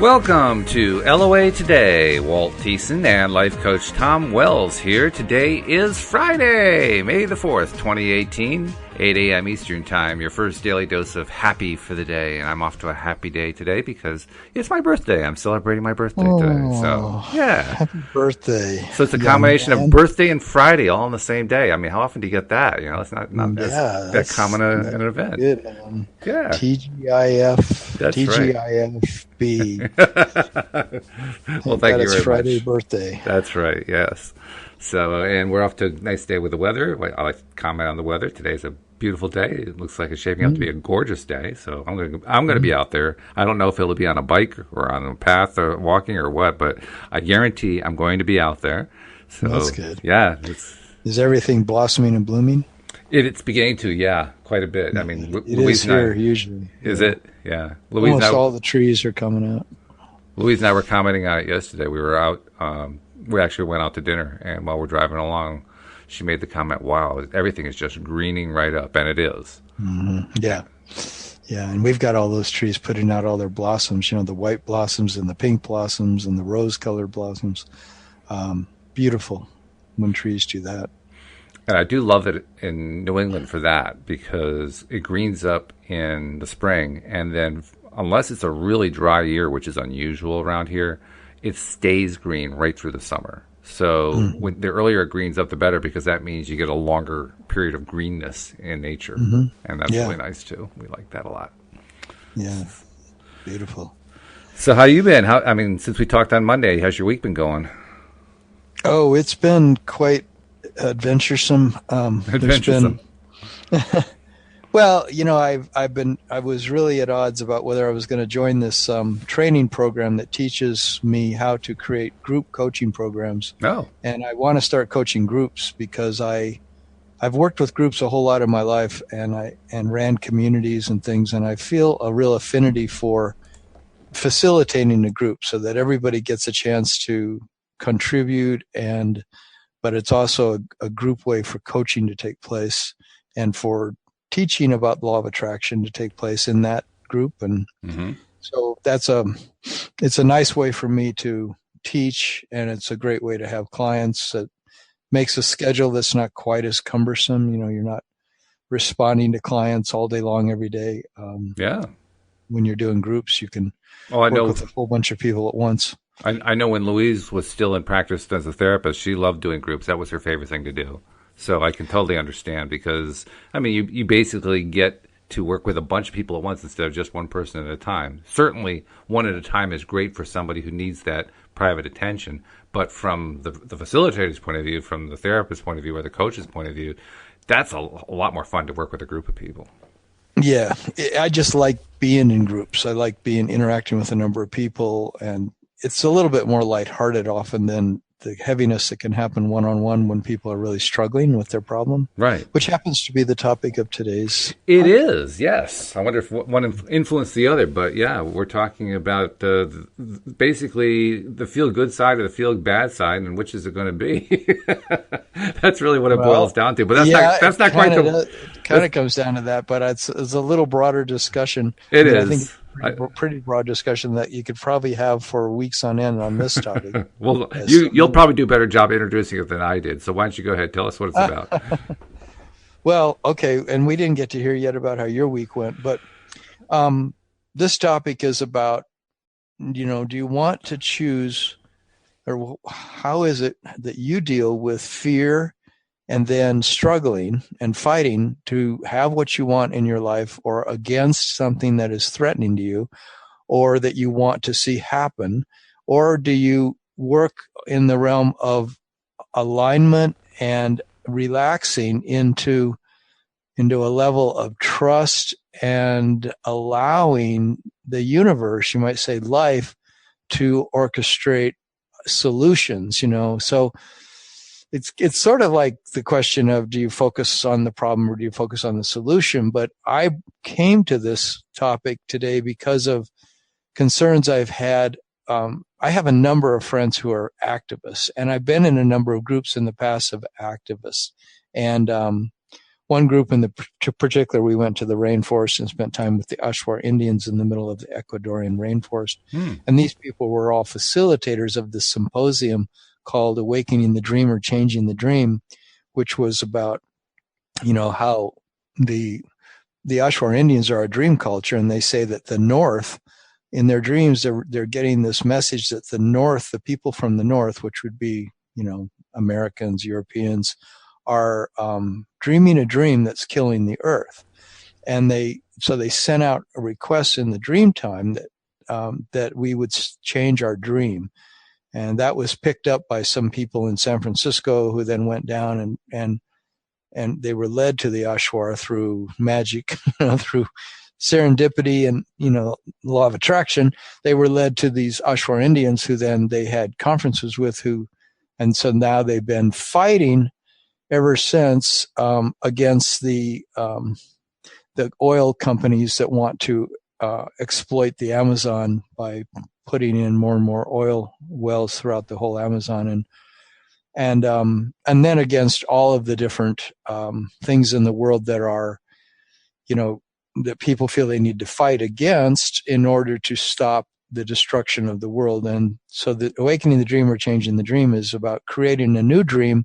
Welcome to LOA Today. Walt Thiessen and life coach Tom Wells here. Today is Friday, May the 4th, 2018, 8 a.m. Eastern Time. Your first daily dose of happy for the day. And I'm off to a happy day today because it's my birthday. I'm celebrating my birthday today. So, yeah. Happy birthday. So it's a combination of birthday and Friday all on the same day. I mean, how often do you get that? You know, it's not that common an event. Good, man. Yeah. TGIF. That's TGIFB. Well, thank you very much. Friday birthday. That's right, yes. So, and we're off to a nice day with the weather. I like to comment on the weather. Today's a beautiful day. It looks like it's shaping up to be a gorgeous day. So I'm going to be out there. I don't know if it'll be on a bike or on a path or walking or what, but I guarantee I'm going to be out there. So that's good. Yeah. Is everything blossoming and blooming? It's beginning to, yeah, quite a bit. I mean, it is here usually. Is it? Yeah. Almost all the trees are coming out. Louise and I were commenting on it yesterday. We were out. We actually went out to dinner, and while we're driving along, she made the comment, "Wow, everything is just greening right up," and it is. Mm-hmm. Yeah, and we've got all those trees putting out all their blossoms. You know, the white blossoms and the pink blossoms and the rose-colored blossoms. Beautiful when trees do that. And I do love it in New England for that because it greens up in the spring, and then unless it's a really dry year, which is unusual around here, it stays green right through the summer. So when the earlier it greens up, the better, because that means you get a longer period of greenness in nature. And that's really nice, too. We like that a lot. Yeah, beautiful. So how you been? Since we talked on Monday, how's your week been going? Oh, it's been quite adventuresome. Adventuresome. Well, you know, I was really at odds about whether I was going to join this training program that teaches me how to create group coaching programs. Oh. And I want to start coaching groups because I've worked with groups a whole lot of my life, and ran communities and things, and I feel a real affinity for facilitating a group so that everybody gets a chance to contribute, but it's also a group way for coaching to take place and for teaching about the law of attraction to take place in that group. And so it's a nice way for me to teach, and it's a great way to have clients. It makes a schedule that's not quite as cumbersome. You know, you're not responding to clients all day long every day. When you're doing groups, you can work with a whole bunch of people at once. I know when Louise was still in practice as a therapist, she loved doing groups. That was her favorite thing to do. So I can totally understand because, I mean, you basically get to work with a bunch of people at once instead of just one person at a time. Certainly, one at a time is great for somebody who needs that private attention. But from the facilitator's point of view, from the therapist's point of view, or the coach's point of view, that's a lot more fun to work with a group of people. Yeah, I just like being in groups. I like interacting with a number of people, and it's a little bit more lighthearted often than the heaviness that can happen one-on-one when people are really struggling with their problem. Right. Which happens to be the topic of today's. It is, yes. I wonder if one influenced the other, but yeah, we're talking about basically the feel-good side or the feel-bad side, and which is it going to be? That's really what it boils down to. But that's not quite the... It kind of comes down to that, but it's a little broader discussion. It is. I think pretty broad discussion that you could probably have for weeks on end on this topic. Well, you'll probably do a better job introducing it than I did. So why don't you go ahead, tell us what it's about. Well, okay, and we didn't get to hear yet about how your week went, but this topic is about, you know, do you want to choose, or how is it that you deal with fear and then struggling and fighting to have what you want in your life, or against something that is threatening to you or that you want to see happen? Or do you work in the realm of alignment and relaxing into a level of trust and allowing the universe, you might say life, to orchestrate solutions, you know? So it's sort of like the question of, do you focus on the problem or do you focus on the solution? But I came to this topic today because of concerns I've had. I have a number of friends who are activists, and I've been in a number of groups in the past of activists. And one group in the particular, we went to the rainforest and spent time with the Ashwar Indians in the middle of the Ecuadorian rainforest. And these people were all facilitators of this symposium called Awakening the Dream or Changing the Dream, which was about, how the Ashwar Indians are a dream culture, and they say that the North, in their dreams, they're getting this message that the North, the people from the North, which would be, Americans, Europeans, are dreaming a dream that's killing the earth. And they sent out a request in the dream time that we would change our dream. And that was picked up by some people in San Francisco, who then went down and they were led to the Ashwar through magic, through serendipity and, law of attraction. They were led to these Ashwar Indians, who then they had conferences with, and so now they've been fighting ever since against the oil companies that want to exploit the Amazon by putting in more and more oil wells throughout the whole Amazon, and then against all of the different things in the world that are, that people feel they need to fight against in order to stop the destruction of the world. And so the Awakening the Dream or Changing the Dream is about creating a new dream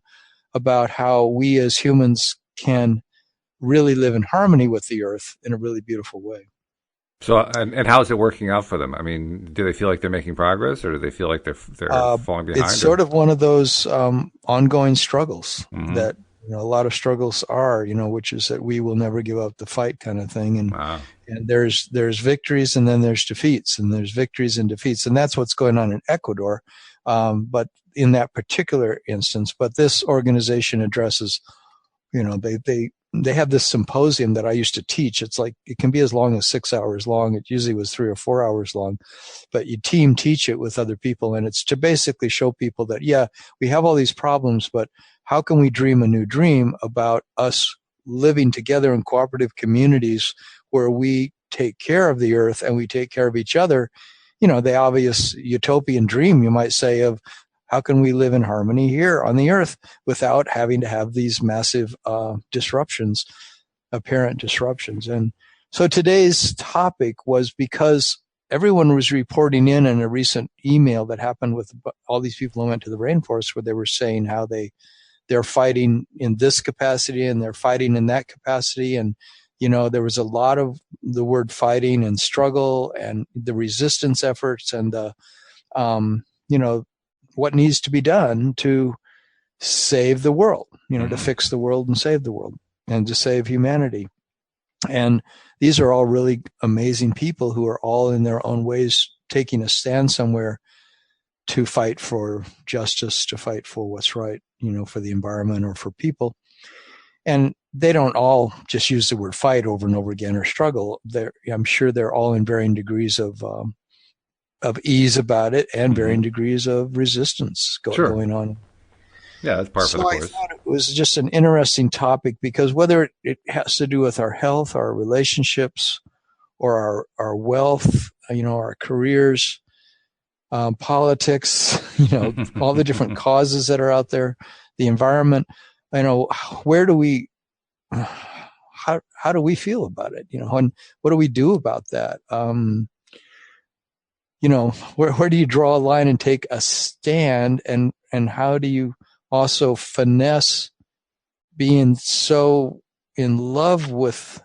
about how we as humans can really live in harmony with the earth in a really beautiful way. So, and how is it working out for them? I mean, do they feel like they're making progress, or do they feel like they're falling behind? It's sort of one of those ongoing struggles that a lot of struggles are, which is that we will never give up the fight kind of thing. And and there's victories, and then there's defeats, and there's victories and defeats, and that's what's going on in Ecuador. But in that particular instance, but this organization addresses, they have this symposium that I used to teach. It's like, it can be as long as 6 hours long. It usually was 3 or 4 hours long, but you team teach it with other people. And it's to basically show people that, we have all these problems, but how can we dream a new dream about us living together in cooperative communities where we take care of the earth and we take care of each other? The obvious utopian dream, you might say, of how can we live in harmony here on the earth without having to have these massive disruptions, apparent disruptions. And so today's topic was because everyone was reporting in a recent email that happened with all these people who went to the rainforest, where they were saying how they're fighting in this capacity and they're fighting in that capacity. And, there was a lot of the word fighting and struggle and the resistance efforts and the, what needs to be done to save the world, to fix the world and save the world and to save humanity. And these are all really amazing people who are all in their own ways taking a stand somewhere to fight for justice, to fight for what's right, for the environment or for people. And they don't all just use the word fight over and over again or struggle. I'm sure they're all in varying degrees of ease about it and varying degrees of resistance going on. Yeah, that's part of the course. I thought it was just an interesting topic because whether it has to do with our health, our relationships, or our wealth, our careers, politics, all the different causes that are out there, the environment, where do we, how do we feel about it? And what do we do about that? Where do you draw a line and take a stand, and how do you also finesse being so in love with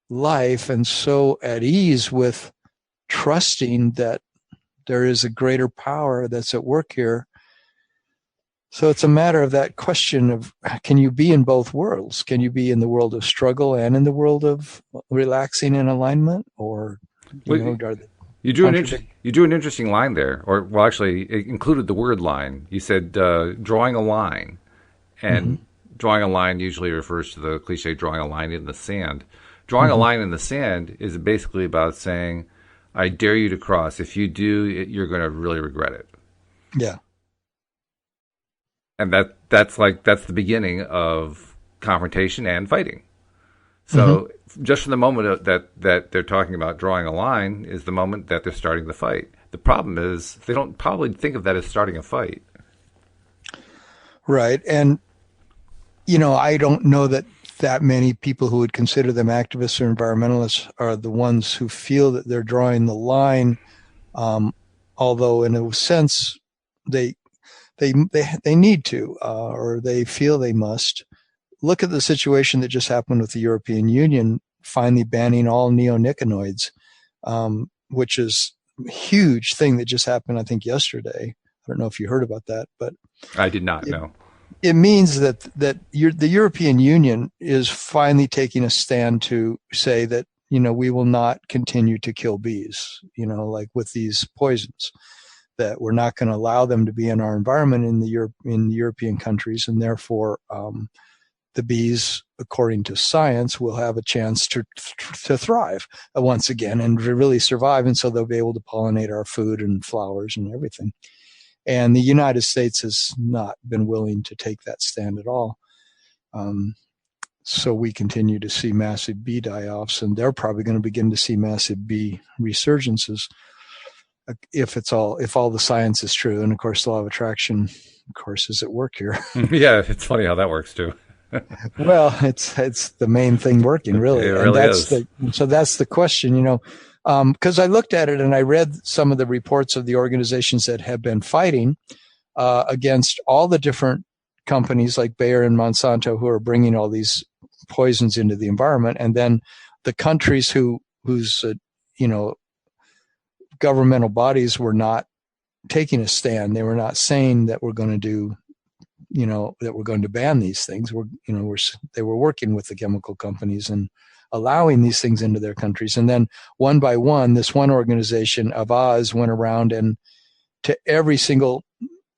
life and so at ease with trusting that there is a greater power that's at work here? So it's a matter of that question of, can you be in both worlds? Can you be in the world of struggle and in the world of relaxing and alignment? Or, you drew an interesting line there, actually, it included the word line. You said drawing a line, and drawing a line usually refers to the cliche drawing a line in the sand. Drawing a line in the sand is basically about saying, I dare you to cross. If you do, you're going to really regret it. Yeah. And that's the beginning of confrontation and fighting. So just from the moment that they're talking about drawing a line is the moment that they're starting the fight. The problem is they don't probably think of that as starting a fight. Right. And, I don't know that that many people who would consider them activists or environmentalists are the ones who feel that they're drawing the line, although in a sense they need to, or they feel they must. Look at the situation that just happened with the European Union finally banning all neonicotinoids, which is a huge thing that just happened, I think, yesterday. I don't know if you heard about that, but I did not know. It means that the European Union is finally taking a stand to say that, we will not continue to kill bees, like with these poisons, that we're not going to allow them to be in our environment in the European countries, and therefore the bees, according to science, will have a chance to thrive once again and really survive, and so they'll be able to pollinate our food and flowers and everything. And the United States has not been willing to take that stand at all. So we continue to see massive bee die-offs, and they're probably going to begin to see massive bee resurgences if all the science is true. And of course, the law of attraction, of course, is at work here. Yeah, it's funny how that works too. Well, it's the main thing working, really. It really is. So that's the question, because I looked at it and I read some of the reports of the organizations that have been fighting against all the different companies like Bayer and Monsanto who are bringing all these poisons into the environment, and then the countries whose governmental bodies were not taking a stand. They were not saying that we're going to do, that we're going to ban these things. They were working with the chemical companies and allowing these things into their countries. And then one by one, this one organization, Avaz, went around and to every single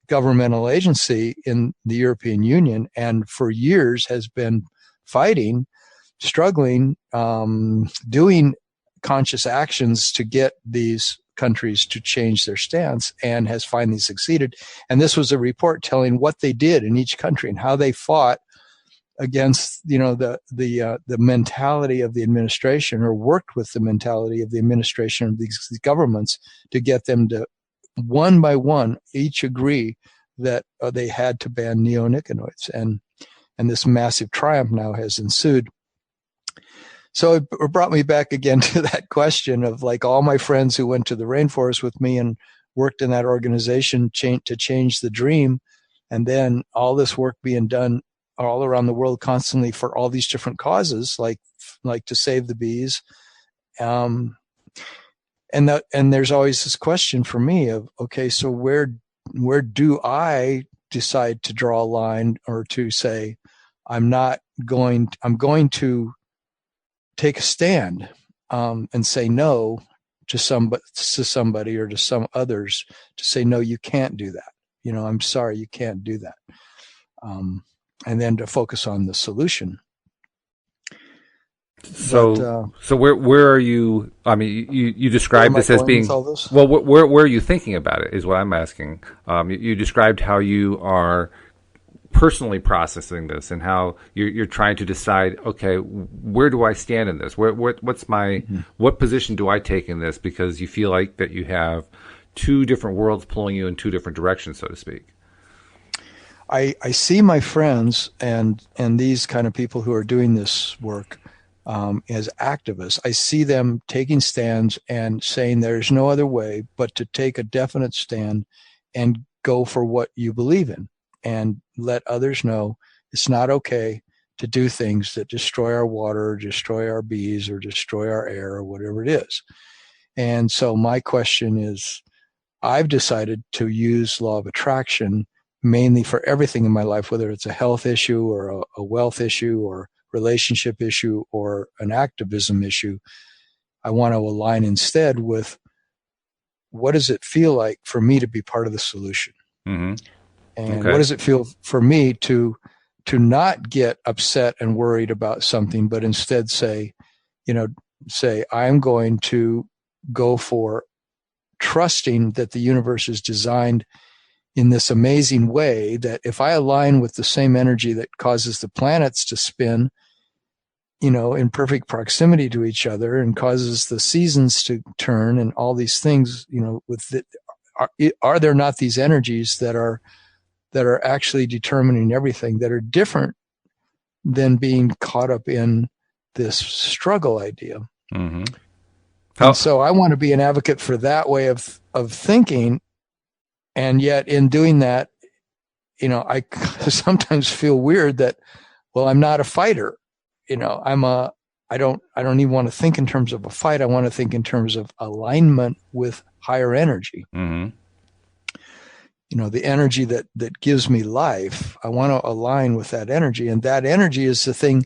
governmental agency in the European Union, and for years has been fighting, struggling, doing conscious actions to get these countries to change their stance, and has finally succeeded. And this was a report telling what they did in each country and how they fought against, the mentality of the administration, or worked with the mentality of the administration of these governments to get them to, one by one, each agree that they had to ban neonicotinoids. And this massive triumph now has ensued. So it brought me back again to that question of, like, all my friends who went to the rainforest with me and worked in that organization to change the dream, and then all this work being done all around the world constantly for all these different causes, like to save the bees. And there's always this question for me of, okay, so where do I decide to draw a line, or to say, I'm going to take a stand and say no to somebody or to some others, to say, no, you can't do that. I'm sorry, you can't do that. And then to focus on the solution. So where are you? I mean, you described this as being, well, where are you thinking about it is what I'm asking. You described how you are personally processing this, and how you're trying to decide, okay, where do I stand in this? What's my what position do I take in this? Because you feel like that you have two different worlds pulling you in two different directions, so to speak. I see my friends and these kind of people who are doing this work as activists. I see them taking stands and saying there's no other way but to take a definite stand and go for what you believe in, and let others know it's not okay to do things that destroy our water, or destroy our bees, or destroy our air, or whatever it is. And so my question is, I've decided to use law of attraction mainly for everything in my life, whether it's a health issue or a wealth issue or relationship issue or an activism issue. I want to align instead with, what does it feel like for me to be part of the solution? Mm-hmm. And what does it feel for me to not get upset and worried about something, but instead say, I'm going to go for trusting that the universe is designed in this amazing way that if I align with the same energy that causes the planets to spin, in perfect proximity to each other, and causes the seasons to turn and all these things, are there not these energies that are actually determining everything, that are different than being caught up in this struggle idea. Mm-hmm. And so I want to be an advocate for that way of thinking. And yet in doing that, I sometimes feel weird that, well, I'm not a fighter. I don't even want to think in terms of a fight. I want to think in terms of alignment with higher energy. Mm-hmm. The energy that gives me life. I want to align with that energy. And that energy is the thing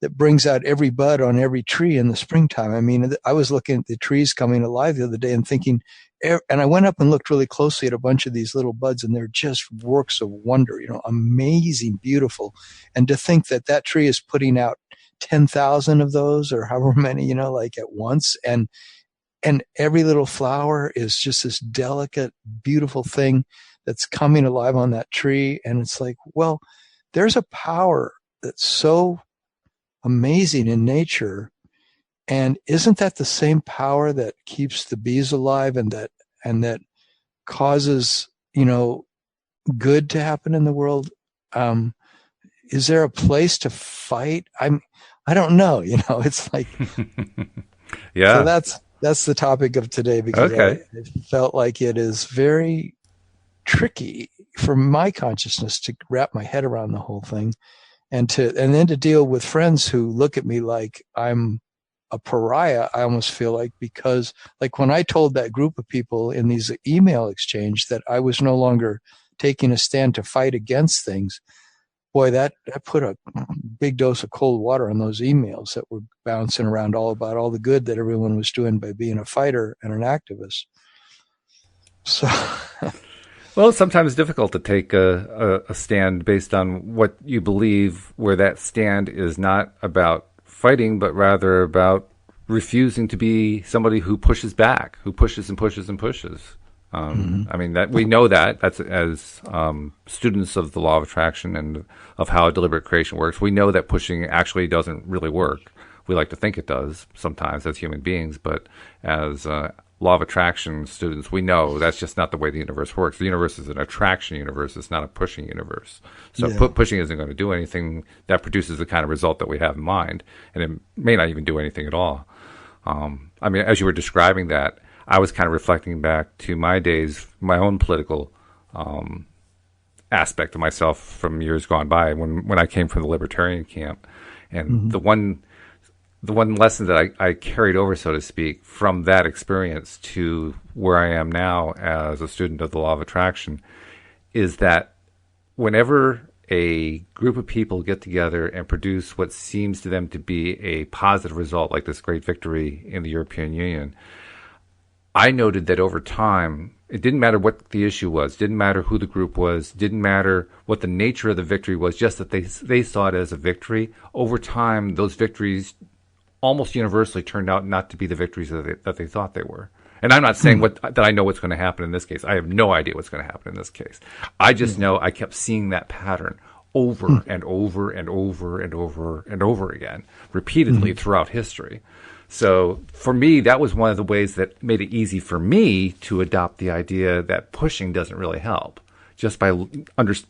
that brings out every bud on every tree in the springtime. I mean, I was looking at the trees coming alive the other day and thinking, and I went up and looked really closely at a bunch of these little buds, and they're just works of wonder, amazing, beautiful. And to think that that tree is putting out 10,000 of those or however many, like at once. And every little flower is just this delicate, beautiful thing that's coming alive on that tree. And it's like, well, there's a power that's so amazing in nature. And isn't that the same power that keeps the bees alive and that causes, good to happen in the world? Is there a place to fight? I don't know, it's like, yeah. So that's the topic of today, because I felt like it is very tricky for my consciousness to wrap my head around the whole thing, and then to deal with friends who look at me like I'm a pariah. I almost feel like, because like when I told that group of people in these email exchange that I was no longer taking a stand to fight against things, boy, that put a big dose of cold water on those emails that were bouncing around all about all the good that everyone was doing by being a fighter and an activist. So, well, it's sometimes difficult to take a stand based on what you believe, where that stand is not about fighting, but rather about refusing to be somebody who pushes back, who pushes and pushes and pushes. I mean, that we know that's as students of the law of attraction and of how deliberate creation works. We know that pushing actually doesn't really work. We like to think it does sometimes as human beings, but as law of attraction students, we know that's just not the way the universe works. The universe is an attraction universe. It's not a pushing universe. So pushing isn't going to do anything that produces the kind of result that we have in mind, and it may not even do anything at all. I mean, as you were describing that, I was kind of reflecting back to my days, my own political aspect of myself from years gone by when I came from the libertarian camp. And the one lesson that I carried over, so to speak, from that experience to where I am now as a student of the law of attraction is that whenever a group of people get together and produce what seems to them to be a positive result, like this great victory in the European Union, I noted that over time, it didn't matter what the issue was, didn't matter who the group was, didn't matter what the nature of the victory was, just that they saw it as a victory. Over time, those victories almost universally turned out not to be the victories that they thought they were. And I'm not saying that I know what's going to happen in this case. I have no idea what's going to happen in this case. I just know I kept seeing that pattern over and over and over and over and over again, repeatedly throughout history. So for me, that was one of the ways that made it easy for me to adopt the idea that pushing doesn't really help, just by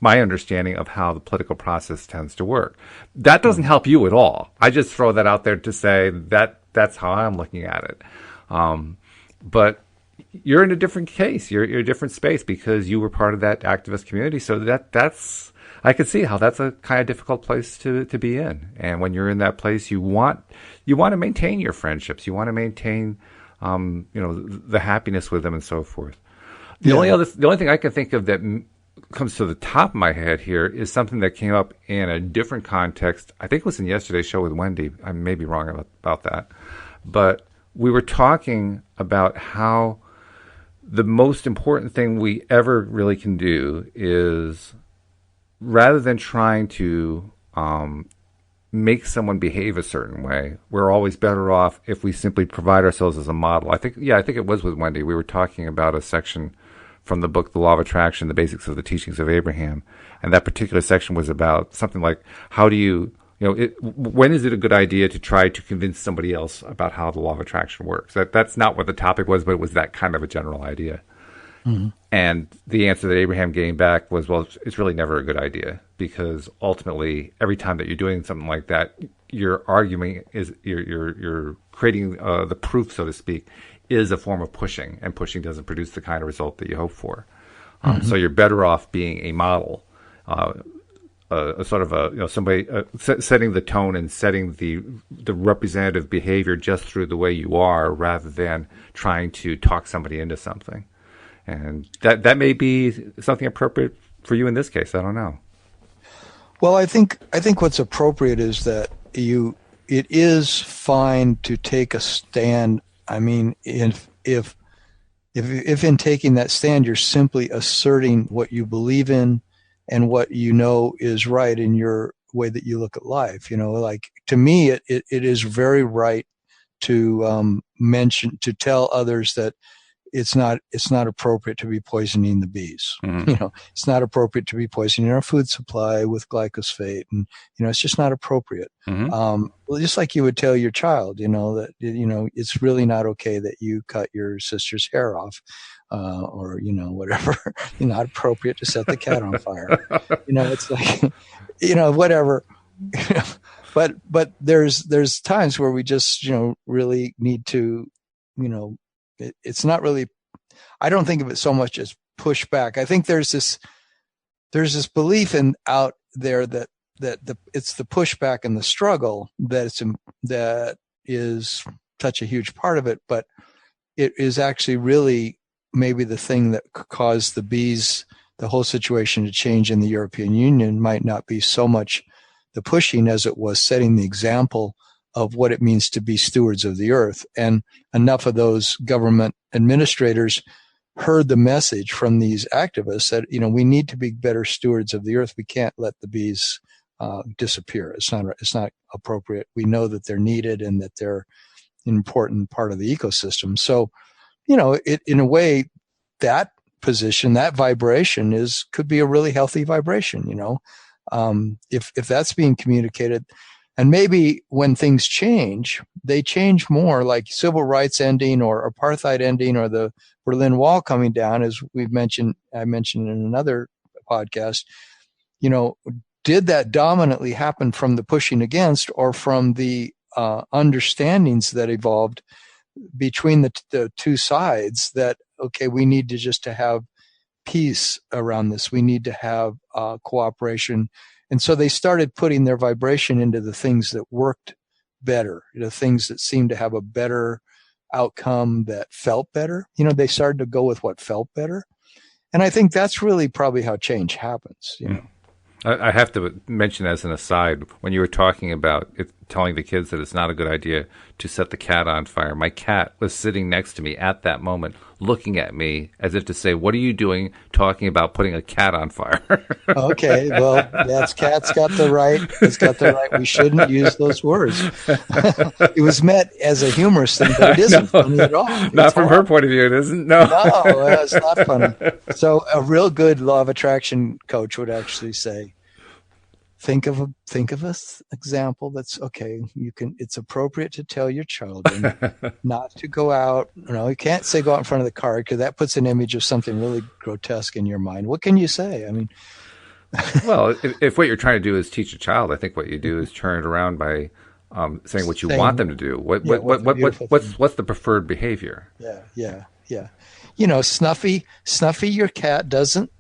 my understanding of how the political process tends to work. That doesn't help you at all. I just throw that out there to say that that's how I'm looking at it. But you're in a different case. You're in a different space because you were part of that activist community. So that's I could see how that's a kind of difficult place to be in. And when you're in that place, you want to maintain your friendships. You want to maintain, the happiness with them and so forth. The only thing I can think of that comes to the top of my head here is something that came up in a different context. I think it was in yesterday's show with Wendy. I may be wrong about that, but we were talking about how the most important thing we ever really can do is, rather than trying to make someone behave a certain way, we're always better off if we simply provide ourselves as a model. I think it was with Wendy. We were talking about a section from the book, The Law of Attraction, The Basics of the Teachings of Abraham. And that particular section was about something like, how do you, when is it a good idea to try to convince somebody else about how the law of attraction works? That's not what the topic was, but it was that kind of a general idea. And the answer that Abraham gave back was, well, it's really never a good idea, because ultimately, every time that you're doing something like that, your argument is you're creating the proof, so to speak, is a form of pushing, and pushing doesn't produce the kind of result that you hope for. So you're better off being a model, a sort of a somebody setting the tone and setting the representative behavior just through the way you are, rather than trying to talk somebody into something. And that may be something appropriate for you in this case. I don't know. Well, I think what's appropriate is that it is fine to take a stand. I mean, if in taking that stand, you're simply asserting what you believe in and what you know is right in your way that you look at life. Like, to me, it is very right to tell others that it's not appropriate to be poisoning the bees. It's not appropriate to be poisoning our food supply with glyphosate, and it's just not appropriate. Well, just like you would tell your child, that it's really not okay that you cut your sister's hair off, or whatever. Not appropriate to set the cat on fire. It's like, whatever. But there's times where we just really need to, it's not really, I don't think of it so much as pushback. I think there's this belief out there that it's the pushback and the struggle that is such a huge part of it, but it is actually really maybe the thing that caused the whole situation to change in the European Union might not be so much the pushing as it was setting the example of what it means to be stewards of the earth. And enough of those government administrators heard the message from these activists that, we need to be better stewards of the earth. We can't let the bees disappear. It's not appropriate. We know that they're needed and that they're an important part of the ecosystem. So, in a way, that position, that vibration could be a really healthy vibration, if that's being communicated. And maybe when things change, they change more, like civil rights ending or apartheid ending or the Berlin Wall coming down, as I mentioned in another podcast. Did that dominantly happen from the pushing against, or from the understandings that evolved between the two sides that, okay, we need to have peace around this. We need to have cooperation. And so they started putting their vibration into the things that worked better, the things that seemed to have a better outcome, that felt better. They started to go with what felt better. And I think that's really probably how change happens. I have to mention, as an aside, when you were talking about telling the kids that it's not a good idea to set the cat on fire, my cat was sitting next to me at that moment, looking at me as if to say, "What are you doing talking about putting a cat on fire?" Okay, well, cat's got the right. It's got the right. We shouldn't use those words. It was meant as a humorous thing, but it isn't funny at all. Not from her point of view, it isn't. No, it's not funny. So a real good law of attraction coach would actually say, think of an example that's okay. It's appropriate to tell your children not to go out. You can't say go out in front of the car, because that puts an image of something really grotesque in your mind. What can you say? I mean, well, if what you're trying to do is teach a child, I think what you do is turn it around by saying what you want them to do. What's the preferred behavior? Yeah. Snuffy, your cat doesn't.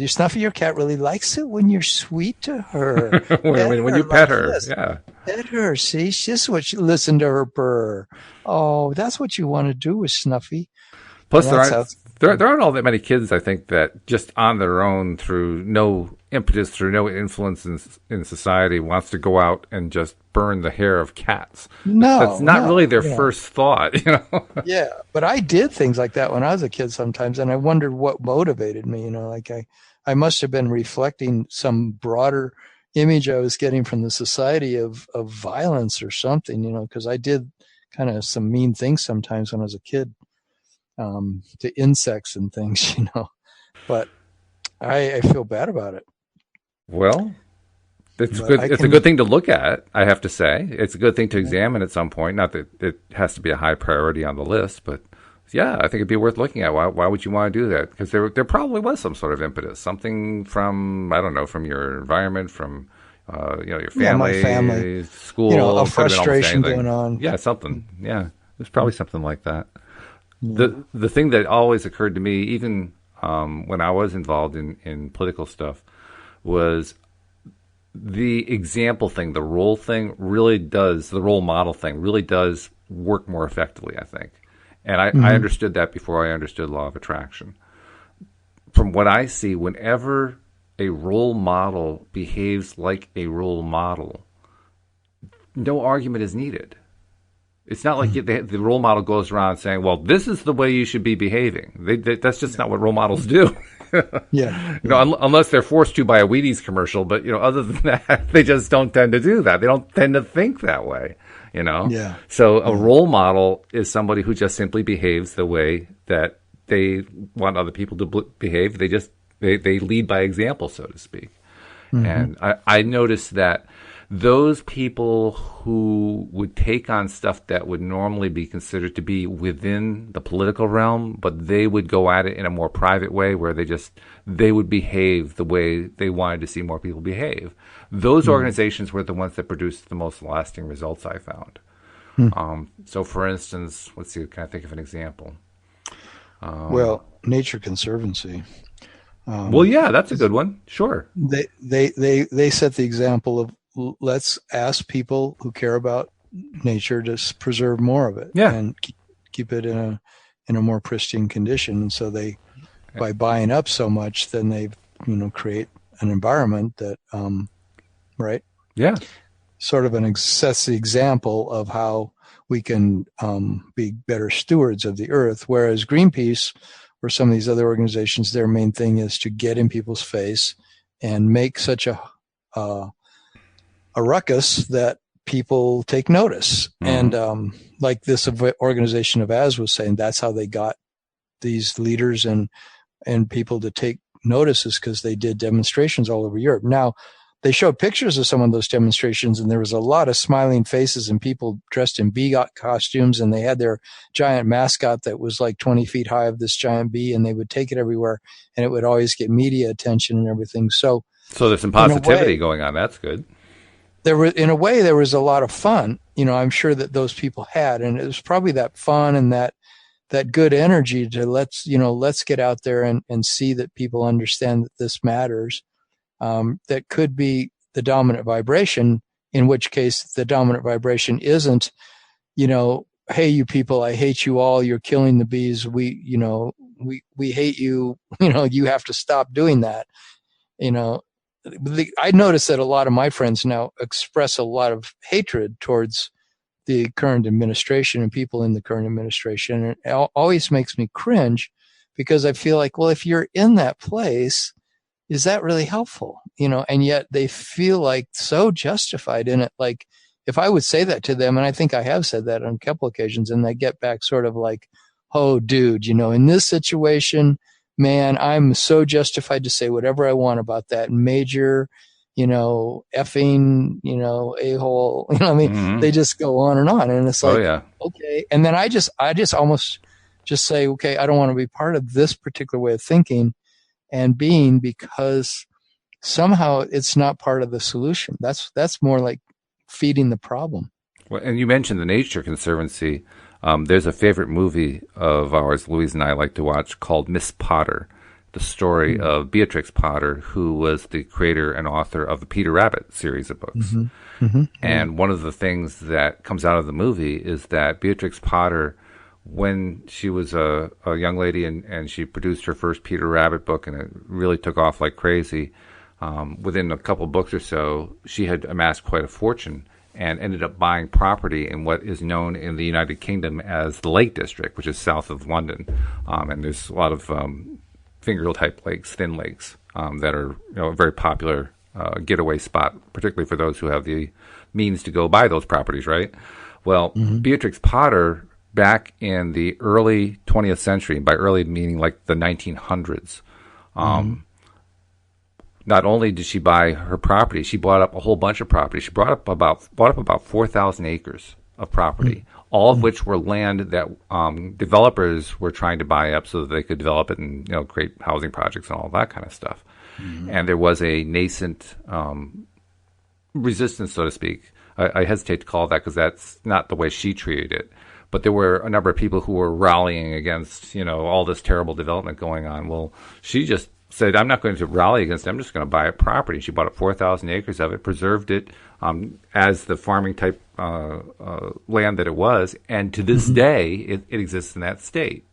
Snuffy, your cat really likes it when you're sweet to her. when you pet her, yeah. Pet her. See, she's what she listen to her purr. Oh, that's what you want to do with Snuffy. Plus, there aren't all that many kids, I think, that just on their own, through no impetus, through no influence in society, wants to go out and just burn the hair of cats. That's not really their first thought, Yeah, but I did things like that when I was a kid sometimes, and I wondered what motivated me. Like I must have been reflecting some broader image I was getting from the society of violence or something, because I did kind of some mean things sometimes when I was a kid, to insects and things, but I feel bad about it. Well, it's a good thing to look at, I have to say. It's a good thing to examine at some point. Not that it has to be a high priority on the list, but Yeah, I think it'd be worth looking at. Why would you want to do that? Because there probably was some sort of impetus, something from, I don't know, from your environment, from your Yeah, my family, family, school. a Could have been almost frustration anything. going on. Yeah, something. Yeah, there's probably something like that. Yeah. The thing that always occurred to me, even when I was involved in political stuff, was the example thing, the role thing, the role model thing really does work more effectively, I think. And I understood that before I understood law of attraction. From what I see, whenever a role model behaves like a role model, no argument is needed. It's not like the role model goes around saying, well, this is the way you should be behaving. That's just not what role models do. Yeah. Unless they're forced to by a Wheaties commercial. But, other than that, they just don't tend to do that. They don't tend to think that way, Yeah. So a role model is somebody who just simply behaves the way that they want other people to behave. They lead by example, so to speak. And I noticed that those people who would take on stuff that would normally be considered to be within the political realm, but they would go at it in a more private way where they would behave the way they wanted to see more people behave. Those organizations were the ones that produced the most lasting results, I found. So for instance, let's see, can I think of an example? Well, Nature Conservancy. Well, yeah, that's a good one. Sure. They set the example of, let's ask people who care about nature to preserve more of it, and keep it in a more pristine condition. And so by buying up so much, then they create an environment that right, yeah, sort of an excessive example of how we can be better stewards of the earth. Whereas Greenpeace or some of these other organizations, their main thing is to get in people's face and make such a ruckus that people take notice. And like this organization of Az was saying, that's how they got these leaders and people to take notices, because they did demonstrations all over Europe. Now, they showed pictures of some of those demonstrations, and there was a lot of smiling faces and people dressed in bee costumes, and they had their giant mascot that was like 20 feet high of this giant bee, and they would take it everywhere, and it would always get media attention and everything. So there's some positivity going on. That's good. In a way, there was a lot of fun. I'm sure that those people had, and it was probably that fun and that good energy to let's get out there and see that people understand that this matters. That could be the dominant vibration, in which case the dominant vibration isn't, hey, you people, I hate you all. You're killing the bees. We hate you. You have to stop doing that. I notice that a lot of my friends now express a lot of hatred towards the current administration and people in the current administration. And it always makes me cringe, because I feel like, well, if you're in that place, is that really helpful? And yet they feel like so justified in it. Like, if I would say that to them, and I think I have said that on a couple occasions, and they get back sort of like, oh, dude, in this situation, man, I'm so justified to say whatever I want about that major, effing, a-hole. They just go on. And it's like, okay. And then I just almost just say, okay, I don't want to be part of this particular way of thinking and being, because somehow it's not part of the solution. That's more like feeding the problem. Well, and you mentioned the Nature Conservancy. There's a favorite movie of ours, Louise and I like to watch, called Miss Potter, the story of Beatrix Potter, who was the creator and author of the Peter Rabbit series of books. And one of the things that comes out of the movie is that Beatrix Potter, when she was a young lady and she produced her first Peter Rabbit book, and it really took off like crazy, within a couple books or so, she had amassed quite a fortune and ended up buying property in what is known in the United Kingdom as the Lake District, which is south of London. And there's a lot of finger-type lakes, thin lakes, that are a very popular getaway spot, particularly for those who have the means to go buy those properties, right? Well, Beatrix Potter, back in the early 20th century, by early meaning like the 1900s, not only did she buy her property, she bought up a whole bunch of property. She bought up about 4,000 acres of property, all of which were land that developers were trying to buy up so that they could develop it and create housing projects and all that kind of stuff. And there was a nascent resistance, so to speak. I hesitate to call it that because that's not the way she treated it. But there were a number of people who were rallying against, all this terrible development going on. Well, she just said, I'm not going to rally against it. I'm just going to buy a property. She bought up 4,000 acres of it, preserved it as the farming type land that it was. And to this day, it exists in that state.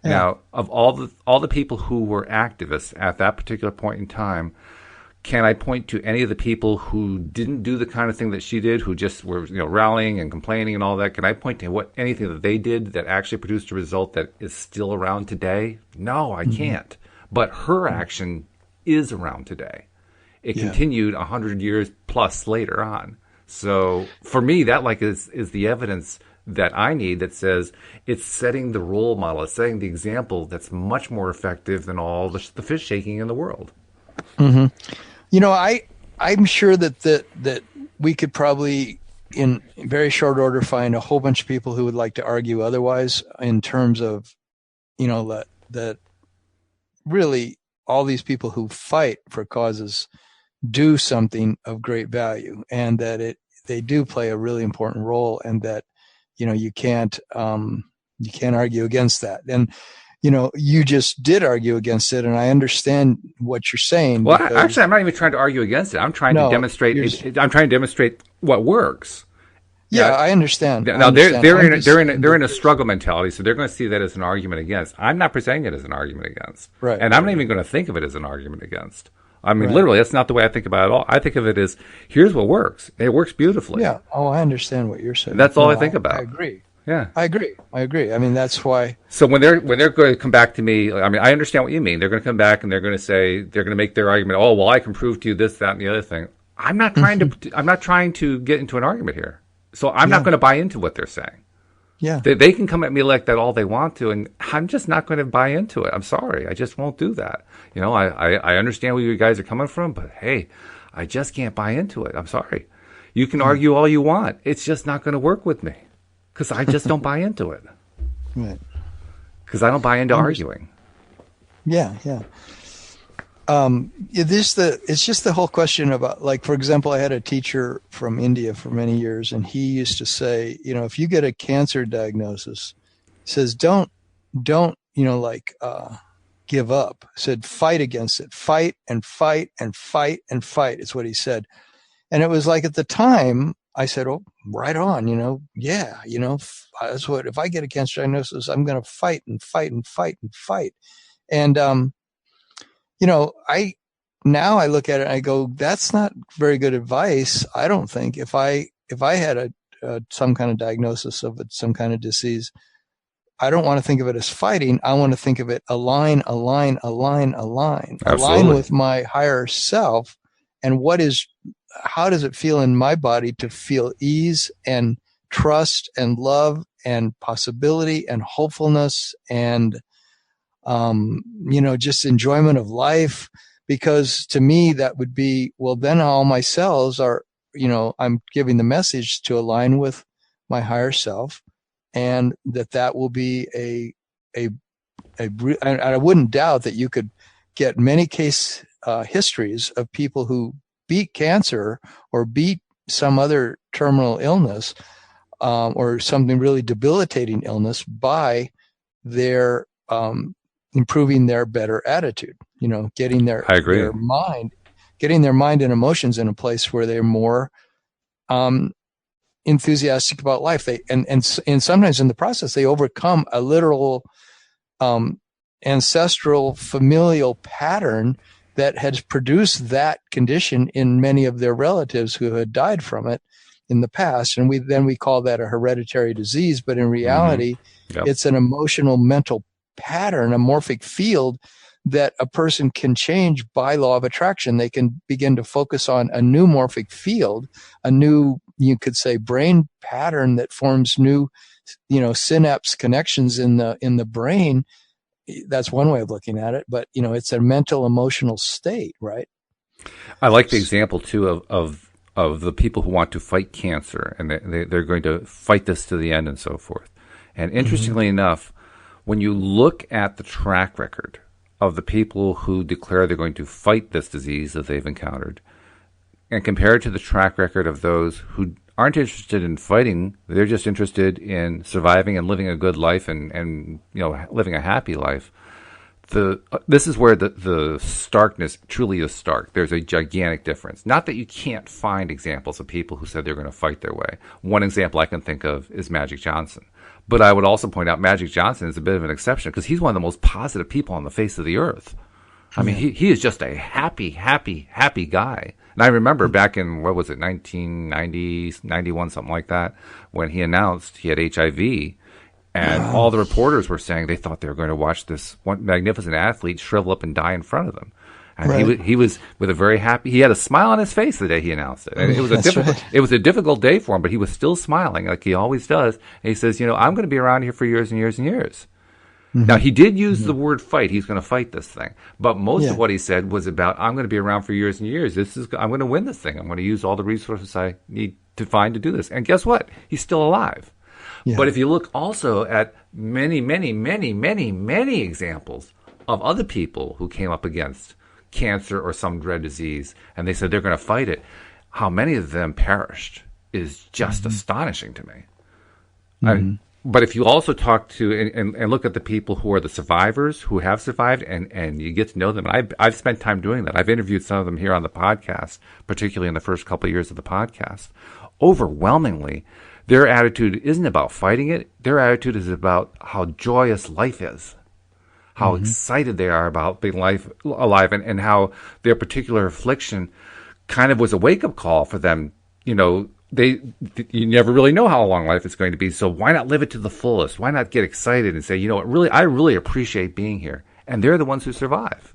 Yeah. Now, of all the people who were activists at that particular point in time, can I point to any of the people who didn't do the kind of thing that she did, who just were rallying and complaining and all that? Can I point to anything that they did that actually produced a result that is still around today? No, I can't. But her action is around today. It continued 100 years plus later on. So for me, that is the evidence that I need that says it's setting the role model, it's setting the example that's much more effective than all the fish shaking in the world. Mm-hmm. I'm sure that we could probably, in very short order, find a whole bunch of people who would like to argue otherwise in terms of, that really all these people who fight for causes do something of great value, and that they do play a really important role, and that you can't argue against that. And you just did argue against it, and I understand what you're saying. Well, actually, I'm not even trying to argue against it. I'm trying to demonstrate. I'm trying to demonstrate what works. Yeah, I understand. Now they're in a struggle mentality, so they're going to see that as an argument against. I'm not presenting it as an argument against, right? And I'm not even going to think of it as an argument against. I mean, literally, that's not the way I think about it at all. I think of it as, here's what works. It works beautifully. Yeah. Oh, I understand what you're saying. That's all I think about. I agree. Yeah. I agree. I mean, that's why. So when they're going to come back to me, I mean, I understand what you mean. They're going to come back and they're going to make their argument. Oh, well, I can prove to you this, that, and the other thing. I'm not trying to get into an argument here. So I'm not going to buy into what they're saying. Yeah. They can come at me like that all they want to, and I'm just not going to buy into it. I'm sorry. I just won't do that. I understand where you guys are coming from, but hey, I just can't buy into it. I'm sorry. You can argue all you want. It's just not going to work with me because I just don't buy into it. Right. Because I don't buy into arguing. Yeah, yeah. It's just the whole question about, like, for example, I had a teacher from India for many years, and he used to say, if you get a cancer diagnosis, he says, don't, give up. He said, fight against it, fight and fight and fight and fight. It's what he said. And it was like, at the time I said, oh, right on, that's what, if I get a cancer diagnosis, I'm going to fight and fight and fight and fight. And, I look at it and I go, that's not very good advice. I don't think if I had some kind of diagnosis of some kind of disease, I don't want to think of it as fighting. I want to think of it align with my higher self. And how does it feel in my body to feel ease and trust and love and possibility and hopefulness and just enjoyment of life? Because to me, that would be, well, then all my cells are, I'm giving the message to align with my higher self, and that will be I wouldn't doubt that you could get many case histories of people who beat cancer or beat some other terminal illness, or something really debilitating illness by their, improving their better attitude, getting their mind and emotions in a place where they're more enthusiastic about life. And sometimes in the process they overcome a literal ancestral familial pattern that has produced that condition in many of their relatives who had died from it in the past. And we call that a hereditary disease, but in reality, it's an emotional mental pattern, a morphic field that a person can change by law of attraction. They can begin to focus on a new morphic field, a new, you could say, brain pattern that forms new, synapse connections in the brain. That's one way of looking at it, but it's a mental emotional state, right? I like the example too of of the people who want to fight cancer, and they're going to fight this to the end and so forth. And interestingly enough, when you look at the track record of the people who declare they're going to fight this disease that they've encountered, and compare it to the track record of those who aren't interested in fighting, they're just interested in surviving and living a good life and living a happy life. This is where the starkness truly is stark. There's a gigantic difference. Not that you can't find examples of people who said they're going to fight their way. One example I can think of is Magic Johnson. But I would also point out Magic Johnson is a bit of an exception because he's one of the most positive people on the face of the earth. I mean, he is just a happy, happy, happy guy. And I remember back in, 1990, 91, something like that, when he announced he had HIV. And all the reporters were saying they thought they were going to watch this one magnificent athlete shrivel up and die in front of them. And he was with a very happy. He had a smile on his face the day he announced it. And it was it was a difficult day for him, but he was still smiling like he always does. And he says, I'm going to be around here for years and years and years. Mm-hmm. Now, he did use the word fight. He's going to fight this thing. But most of what he said was about, I'm going to be around for years and years. I'm going to win this thing. I'm going to use all the resources I need to find to do this. And guess what? He's still alive. Yeah. But if you look also at many, many, many, many, many examples of other people who came up against cancer or some dread disease, and they said they're going to fight it, how many of them perished is just astonishing to me. But if you also talk to and look at the people who are the survivors, who have survived, and you get to know them, and I've spent time doing that. I've interviewed some of them here on the podcast, particularly in the first couple of years of the podcast. Overwhelmingly, their attitude isn't about fighting it. Their attitude is about how joyous life is, how excited they are about being alive, and how their particular affliction kind of was a wake-up call for them. You never really know how long life is going to be, so why not live it to the fullest? Why not get excited and say, I really appreciate being here? And they're the ones who survive.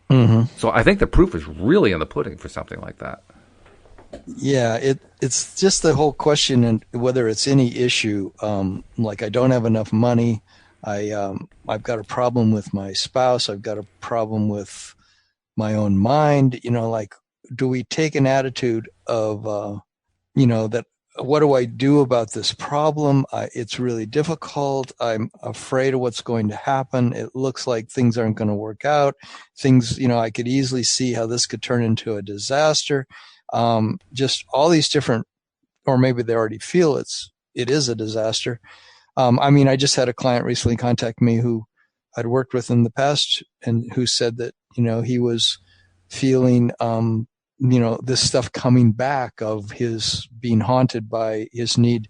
So I think the proof is really in the pudding for something like that. Yeah, it's just the whole question, and whether it's any issue, like I don't have enough money, I've got a problem with my spouse, I've got a problem with my own mind, like, do we take an attitude of, that what do I do about this problem? It's really difficult. I'm afraid of what's going to happen. It looks like things aren't going to work out. I could easily see how this could turn into a disaster. Just all these different, or maybe they already feel it is a disaster. I just had a client recently contact me who I'd worked with in the past and who said that, he was feeling, this stuff coming back of his being haunted by his need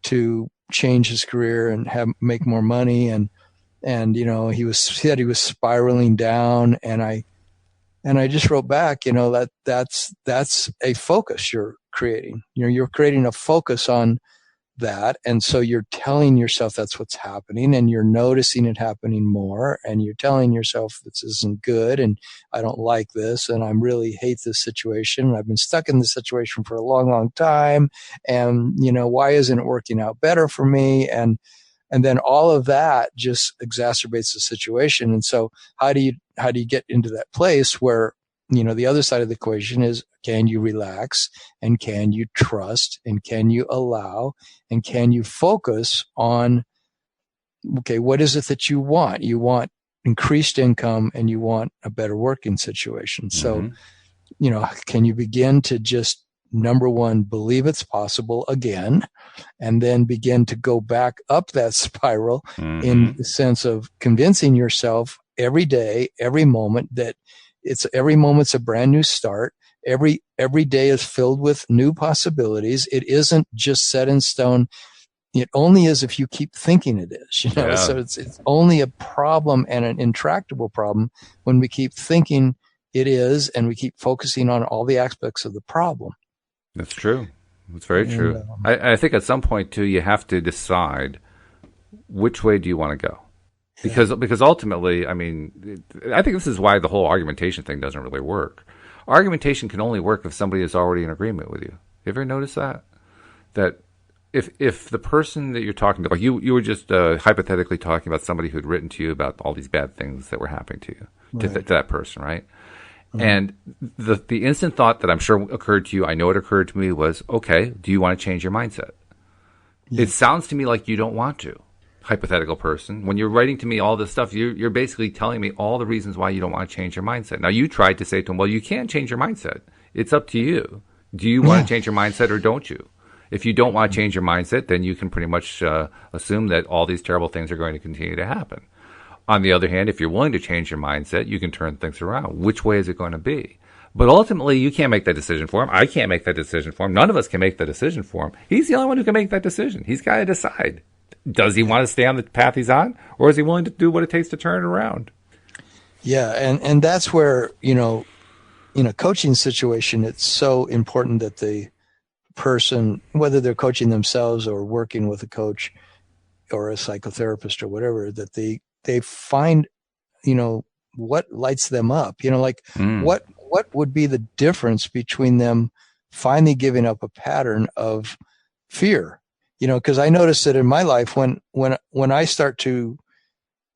to change his career and make more money. And he said he was spiraling down, and I just wrote back, that's a focus you're creating. You're creating a focus on that. And so you're telling yourself that's what's happening, and you're noticing it happening more, and you're telling yourself this isn't good, and I don't like this, and I really hate this situation, and I've been stuck in this situation for a long, long time, and, why isn't it working out better for me? And then all of that just exacerbates the situation. And so how do you get into that place where, the other side of the equation is, can you relax, and can you trust, and can you allow, and can you focus on, okay, what is it that you want? You want increased income, and you want a better working situation. So, can you begin to just, number one, believe it's possible again, and then begin to go back up that spiral in the sense of convincing yourself every day, every moment, that every moment's a brand new start. Every day is filled with new possibilities. It isn't just set in stone. It only is if you keep thinking it is, Yeah. So it's only a problem, and an intractable problem, when we keep thinking it is, and we keep focusing on all the aspects of the problem. That's true. That's very true. I think at some point too, you have to decide which way do you want to go. Because ultimately, I think this is why the whole argumentation thing doesn't really work. Argumentation can only work if somebody is already in agreement with you. You ever notice that? That if the person that you're talking to, like you were just hypothetically talking about somebody who'd written to you about all these bad things that were happening to you, to that person, right? And the instant thought that I'm sure occurred to you, I know it occurred to me, was, okay, do you want to change your mindset? Yeah. It sounds to me like you don't want to, hypothetical person. When you're writing to me all this stuff, you're basically telling me all the reasons why you don't want to change your mindset. Now, you tried to say to him, well, you can't change your mindset. It's up to you. Do you want to change your mindset or don't you? If you don't want to change your mindset, then you can pretty much assume that all these terrible things are going to continue to happen. On the other hand, if you're willing to change your mindset, you can turn things around. Which way is it going to be? But ultimately, you can't make that decision for him. I can't make that decision for him. None of us can make that decision for him. He's the only one who can make that decision. He's got to decide. Does he want to stay on the path he's on, or is he willing to do what it takes to turn it around? Yeah, and that's where, in a coaching situation, it's so important that the person, whether they're coaching themselves or working with a coach or a psychotherapist or whatever, that they find, what lights them up, what would be the difference between them finally giving up a pattern of fear, because I noticed that in my life, when I start to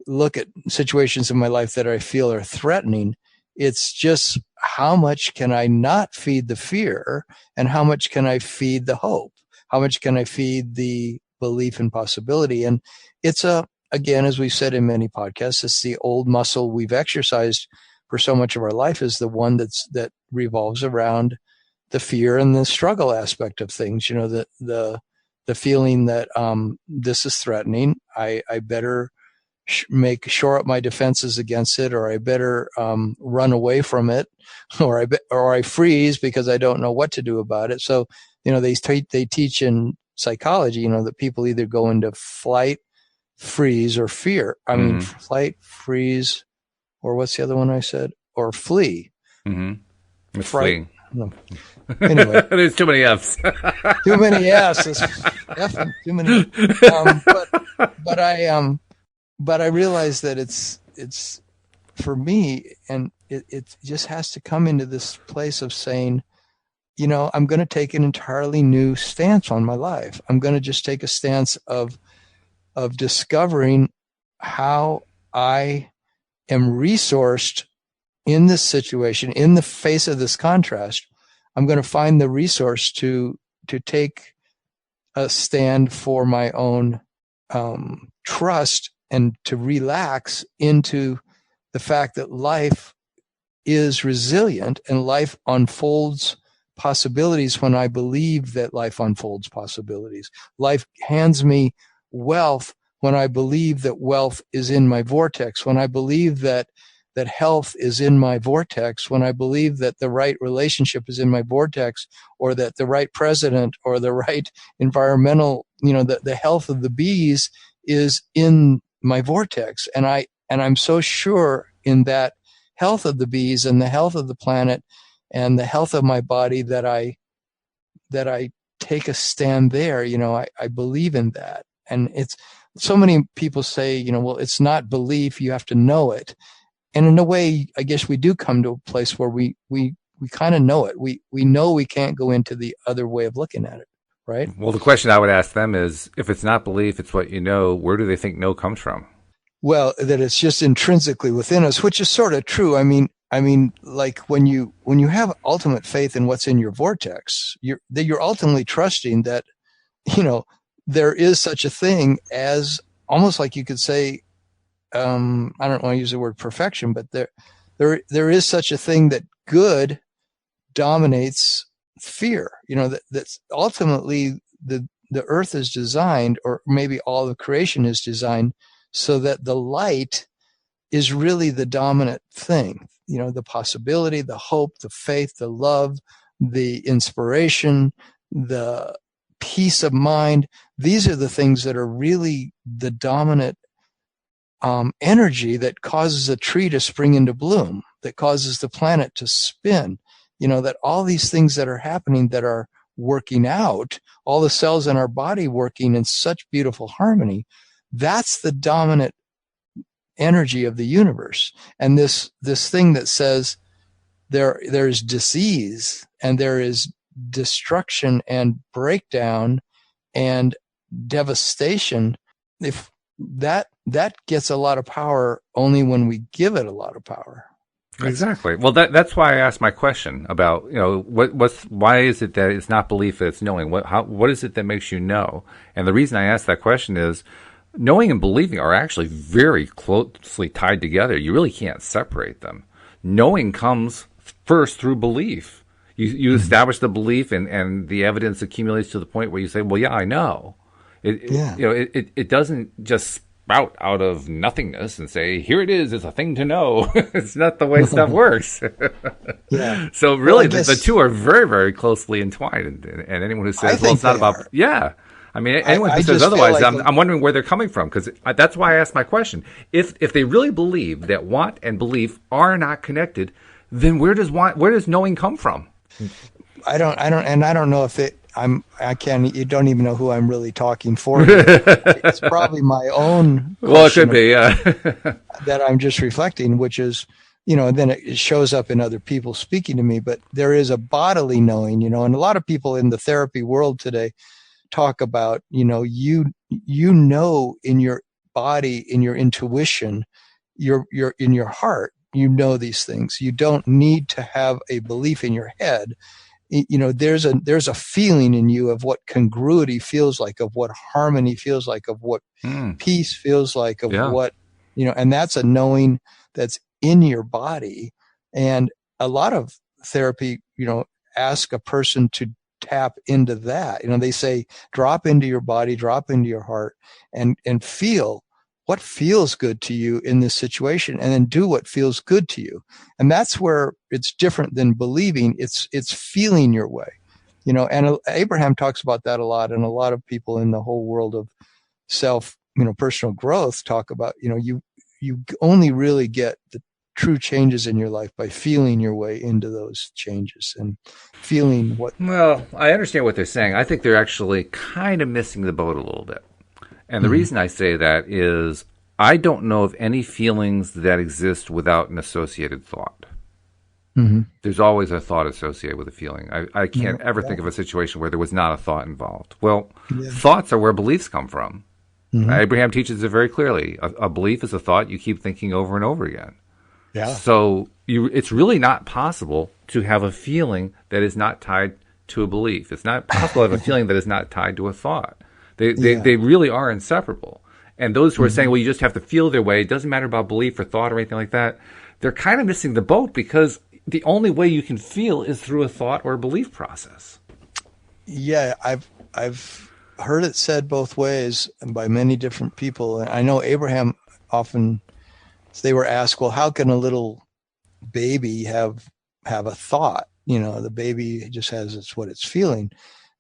look at situations in my life that I feel are threatening, it's just how much can I not feed the fear and how much can I feed the hope? How much can I feed the belief in possibility? And it's again, as we've said in many podcasts, it's the old muscle we've exercised for so much of our life, is the one that revolves around the fear and the struggle aspect of things. The feeling that this is threatening. I better shore up my defenses against it, or I better run away from it, or I freeze because I don't know what to do about it. So they teach in psychology that people either go into flight, freeze, or fear. I mean, flight, freeze, or what's the other one I said? Or flee. Mm-hmm. Flight. No. Anyway, there's too many F's. Too many F's. Too many. But I realize that it's for me, and it just has to come into this place of saying, I'm going to take an entirely new stance on my life. I'm going to just take a stance of discovering how I am resourced in this situation, in the face of this contrast. I'm going to find the resource to take a stand for my own trust, and to relax into the fact that life is resilient and life unfolds possibilities when I believe that life unfolds possibilities. Life hands me wealth when I believe that wealth is in my vortex, when I believe that health is in my vortex, when I believe that the right relationship is in my vortex, or that the right president or the right environmental, the health of the bees is in my vortex. And I'm so sure in that health of the bees and the health of the planet and the health of my body that I take a stand there. I believe in that. And it's so many people say, well, it's not belief, you have to know it. And in a way, I guess we do come to a place where we kind of know it. We know we can't go into the other way of looking at it, right? Well, the question I would ask them is, if it's not belief, it's what you know, where do they think know comes from? Well, that it's just intrinsically within us, which is sort of true. I mean, like when you have ultimate faith in what's in your vortex, you're ultimately trusting that, there is such a thing as, almost like you could say, I don't want to use the word perfection, but there is such a thing that good dominates fear. That's ultimately the earth is designed, or maybe all of creation is designed, so that the light is really the dominant thing. The possibility, the hope, the faith, the love, the inspiration, the peace of mind. These are the things that are really the dominant energy that causes a tree to spring into bloom, that causes the planet to spin. That all these things that are happening, that are working out, all the cells in our body working in such beautiful harmony, that's the dominant energy of the universe. And this thing that says there's disease and there is destruction and breakdown and devastation, if that gets a lot of power only when we give it a lot of power. Exactly. Well, that's why I asked my question about, why is it that it's not belief, that it's knowing? What is it that makes you know? And the reason I asked that question is knowing and believing are actually very closely tied together. You really can't separate them. Knowing comes first through belief. You establish the belief, and the evidence accumulates to the point where you say, well, yeah, I know. Yeah. It doesn't just sprout out of nothingness and say, here it is, it's a thing to know. It's not the way stuff works. Yeah. So Well, really, I the guess two are very, very closely entwined. And anyone who I says, well, think it's not they about, are. yeah. I mean, anyone I who says just feel otherwise, like I'm wondering where they're coming from, because that's why I asked my question. If they really believe that want and belief are not connected, then where does knowing come from? I don't know if I can't, you don't even know who I'm really talking for here. It's probably my own Well, it could question be, yeah. that I'm just reflecting, which is, then it shows up in other people speaking to me, but there is a bodily knowing, and a lot of people in the therapy world today talk about, in your body, in your intuition, you're in your heart, these things. You don't need to have a belief in your head. There's a feeling in you of what congruity feels like, of what harmony feels like, of what Hmm. peace feels like, of Yeah. what, and that's a knowing that's in your body. And a lot of therapy, ask a person to tap into that. They say, drop into your body, drop into your heart, and feel what feels good to you in this situation, and then do what feels good to you. And that's where it's different than believing. It's feeling your way, and Abraham talks about that a lot. And a lot of people in the whole world of self, personal growth talk about, you only really get the true changes in your life by feeling your way into those changes and feeling what. Well, I understand what they're saying. I think they're actually kind of missing the boat a little bit. And the Mhm. reason I say that is I don't know of any feelings that exist without an associated thought. Mhm. There's always a thought associated with a feeling. I Yeah, can't ever yeah, think of a situation where there was not a thought involved. Well, yeah. thoughts are where beliefs come from. Mhm. Abraham teaches it very clearly. A belief is a thought you keep thinking over and over again. Yeah. So it's really not possible to have a feeling that is not tied to a belief. It's not possible to have a feeling that is not tied to a thought. Yeah. They really are inseparable. And those who are saying, Mhm. well, you just have to feel their way, it doesn't matter about belief or thought or anything like that, they're kind of missing the boat, because the only way you can feel is through a thought or a belief process. Yeah, I've heard it said both ways and by many different people. And I know Abraham often, they were asked, well, how can a little baby have a thought? The baby just has it's what it's feeling.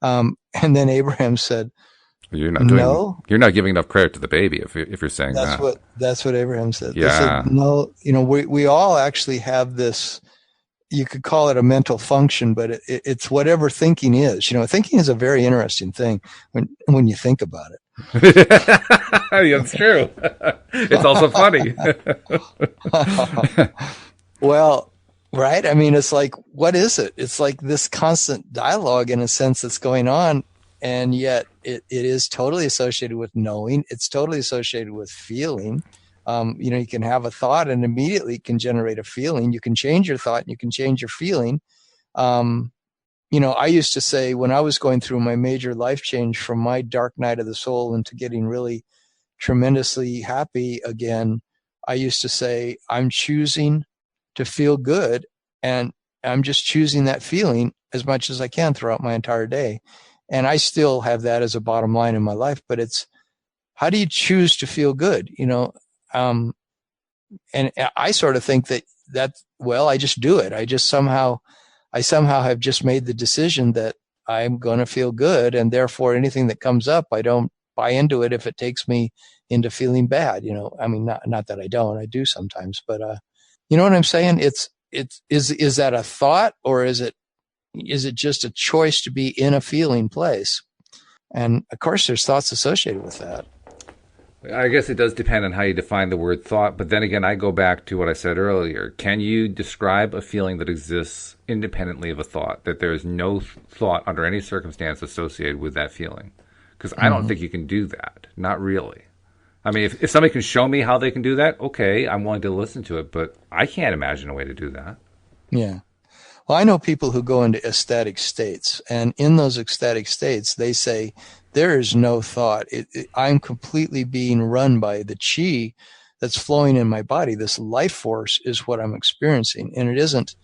And then Abraham said, no. You're not giving enough credit to the baby if you're saying that. That's what Abraham said. They said, Yeah. no, we all actually have this. You could call it a mental function, but it's whatever thinking is. Thinking is a very interesting thing when you think about That's true. It's also funny. it. Well, right? I mean, it's like, what is it? It's like this constant dialogue in a sense that's going on, and yet it is totally associated with knowing. It's totally associated with feeling. You can have a thought and immediately can generate a feeling. You can change your thought and you can change your feeling. Um, I used to say, when I was going through my major life change from my dark night of the soul into getting really tremendously happy again, I used to say, I'm choosing to feel good, and I'm just choosing that feeling as much as I can throughout my entire day. And I still have that as a bottom line in my life, but it's, how do you choose to feel good? Um, and I sort of think well, I just do it. I somehow have just made the decision that I'm going to feel good, and therefore anything that comes up, I don't buy into it if it takes me into feeling bad. I mean, not that I don't, I do sometimes, but you know what I'm saying? Is that a thought, or is it just a choice to be in a feeling place? And of course, there's thoughts associated with that. I guess it does depend on how you define the word thought, but then again, I go back to what I said earlier. Can you describe a feeling that exists independently of a thought, that there is no thought under any circumstance associated with that feeling? Because I don't think you can do that. Not really. I mean, if somebody can show me how they can do that, okay, I'm willing to listen to it, but I can't imagine a way to do that. Yeah. Well, I know people who go into ecstatic states, and in those ecstatic states, they say, there is no thought. I'm completely being run by the chi that's flowing in my body. This life force is what I'm experiencing, and it isn't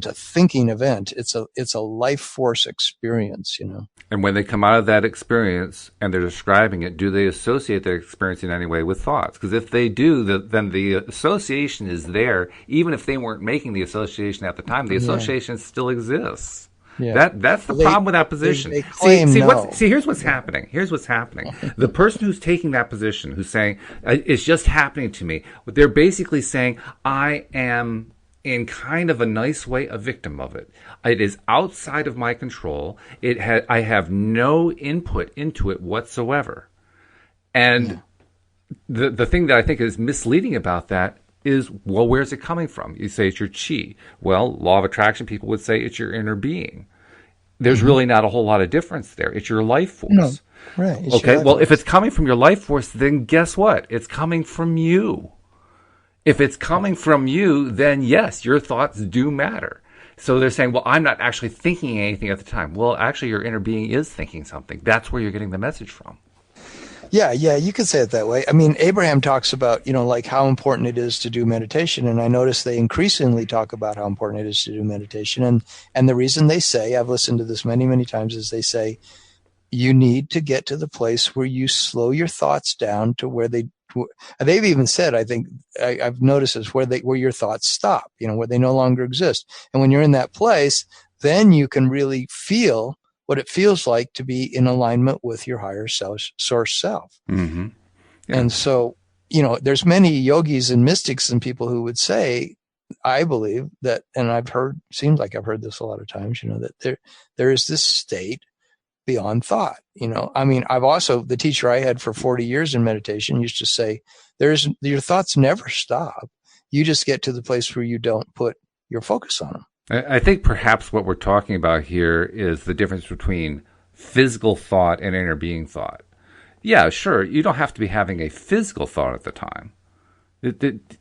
a thinking event. It's a life force experience, you know. And when they come out of that experience and they're describing it, do they associate their experience in any way with thoughts? Because if they do, then the association is there. Even if they weren't making the association at the time, the association still exists. Yeah. That's the problem with that position. They claim no. Here's what's happening. Here's what's happening. The person who's taking that position, who's saying, it's just happening to me, they're basically saying, I am, in kind of a nice way, a victim of it. It is outside of my control. I have no input into it whatsoever. And the thing that I think is misleading about that is, well, where's it coming from? You say it's your chi. Well, law of attraction people would say it's your inner being. There's really not a whole lot of difference there. It's your life force. No. Right. Okay, well, if it's coming from your life force, then guess what? It's coming from you. If it's coming from you, then yes, your thoughts do matter. So they're saying, well, I'm not actually thinking anything at the time. Well, actually, your inner being is thinking something. That's where you're getting the message from. Yeah, you could say it that way. I mean, Abraham talks about, like how important it is to do meditation. And I notice they increasingly talk about how important it is to do meditation. And the reason they say, I've listened to this many, many times, is they say, you need to get to the place where you slow your thoughts down to where they've even said, I think I've noticed this, where your thoughts stop, where they no longer exist. And when you're in that place, then you can really feel what it feels like to be in alignment with your higher source self. Mm-hmm. Yeah. And so, there's many yogis and mystics and people who would say, I believe that, and seems like I've heard this a lot of times, that there is this state beyond thought. I mean, the teacher I had for 40 years in meditation used to say, your thoughts never stop. You just get to the place where you don't put your focus on them. I think perhaps what we're talking about here is the difference between physical thought and inner being thought. Yeah, sure, you don't have to be having a physical thought at the time.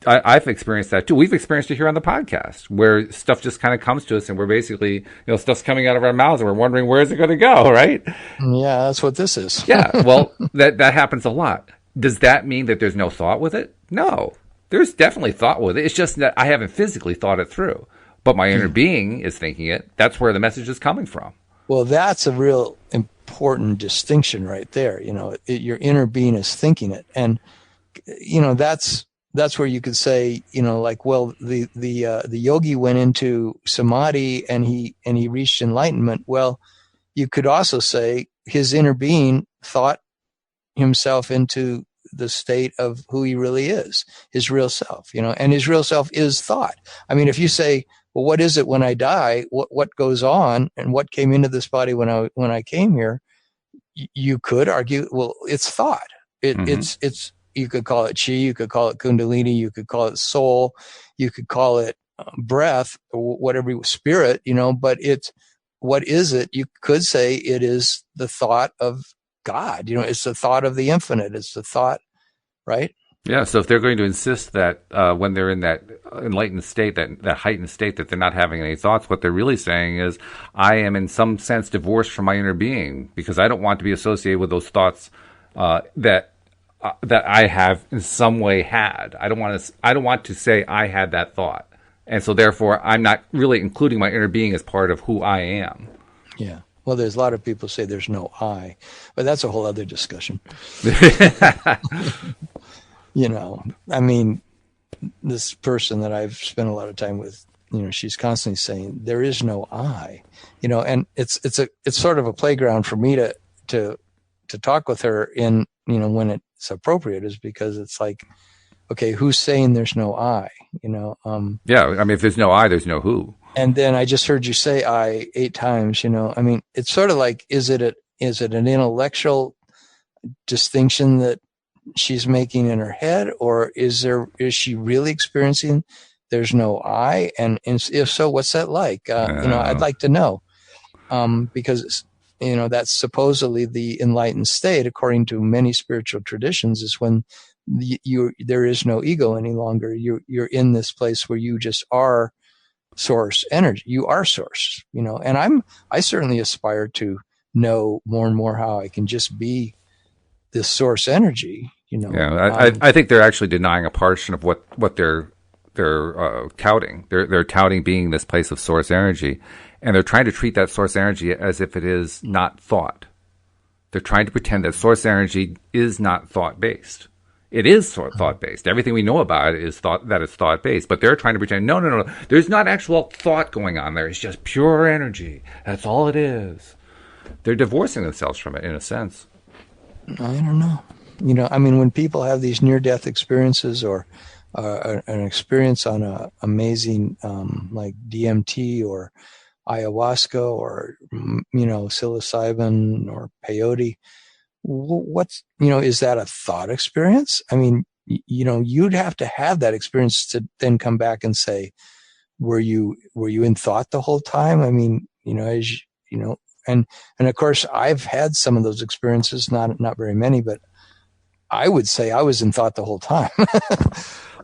I've experienced that too. We've experienced it here on the podcast, where stuff just kind of comes to us, and we're basically, stuff's coming out of our mouths, and we're wondering where is it going to go, right? Yeah, that's what this is. Yeah, well, that happens a lot. Does that mean that there's no thought with it? No, there's definitely thought with it. It's just that I haven't physically thought it through, but my inner being is thinking it. That's where the message is coming from. Well, that's a real important distinction right there. Your inner being is thinking it, and that's where you could say, well, the yogi went into samadhi and he reached enlightenment. Well, you could also say his inner being thought himself into the state of who he really is, his real self, and his real self is thought. I mean, if you say, well, what is it when I die? What goes on and what came into this body when I came here? You could argue, well, it's thought. It's you could call it chi, you could call it kundalini, you could call it soul, you could call it breath, or whatever, spirit, but what is it? You could say it is the thought of God, it's the thought of the infinite. It's the thought, right? Yeah, so if they're going to insist that when they're in that enlightened state, that heightened state, that they're not having any thoughts, what they're really saying is, I am in some sense divorced from my inner being because I don't want to be associated with those thoughts that I have in some way had. I don't want to say I had that thought, and so therefore I'm not really including my inner being as part of who I am. Yeah. Well, there's a lot of people say there's no I, but that's a whole other discussion. I mean, this person that I've spent a lot of time with, she's constantly saying there is no I, and it's sort of a playground for me to talk with her in, when it's appropriate, is because it's like, okay, who's saying there's no I, Yeah. I mean, if there's no I, there's no who. And then I just heard you say I 8 times, I mean, it's sort of like, is it an intellectual distinction that she's making in her head, or is she really experiencing there's no I? And if so, what's that like? I'd like to know, because that's supposedly the enlightened state, according to many spiritual traditions, is when there is no ego any longer. You're in this place where you just are source energy. You are source, and I certainly aspire to know more and more how I can just be this source energy, Yeah, I think they're actually denying a portion of what they're touting. They're touting being this place of source energy, and they're trying to treat that source energy as if it is not thought. They're trying to pretend that source energy is not thought based. It is thought based. Everything we know about it is thought based. But they're trying to pretend no. There's not actual thought going on there. It's just pure energy. That's all it is. They're divorcing themselves from it in a sense. I don't know. When people have these near-death experiences or an experience on a amazing like DMT or ayahuasca or psilocybin or peyote, is that a thought experience? You'd have to have that experience to then come back and say, were you in thought the whole time? And of course I've had some of those experiences, not very many, but I would say I was in thought the whole time.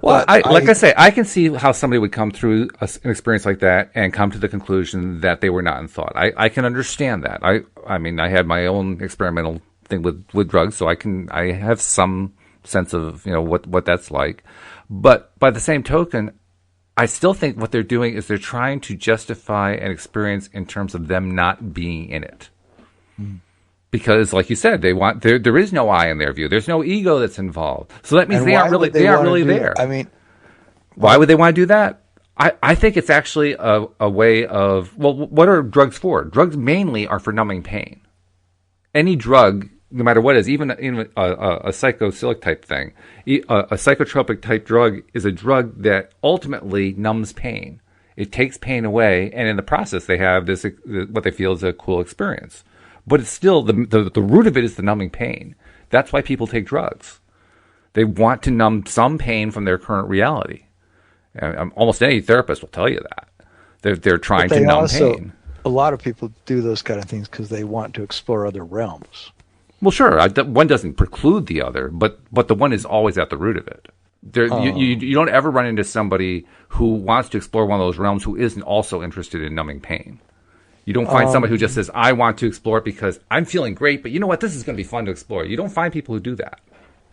Well, I can see how somebody would come through an experience like that and come to the conclusion that they were not in thought. I can understand that. I had my own experimental thing with drugs, so I have some sense of what that's like. But by the same token, I still think what they're doing is they're trying to justify an experience in terms of them not being in it. Because, like you said, there is no I in their view. There's no ego that's involved. So that means they aren't really there. Why would they want to do that? I think it's actually a way of, what are drugs for? Drugs mainly are for numbing pain. Any drug, no matter what it is, even a psychocylic type thing, a psychotropic type drug is a drug that ultimately numbs pain. It takes pain away, and in the process, they have this what they feel is a cool experience. But it's still, the root of it is the numbing pain. That's why people take drugs. They want to numb some pain from their current reality. Almost any therapist will tell you that. They're trying to numb pain. A lot of people do those kind of things because they want to explore other realms. Well, sure. One doesn't preclude the other, but the one is always at the root of it. You don't ever run into somebody who wants to explore one of those realms who isn't also interested in numbing pain. You don't find somebody who just says, I want to explore it because I'm feeling great, but you know what? This is going to be fun to explore. You don't find people who do that.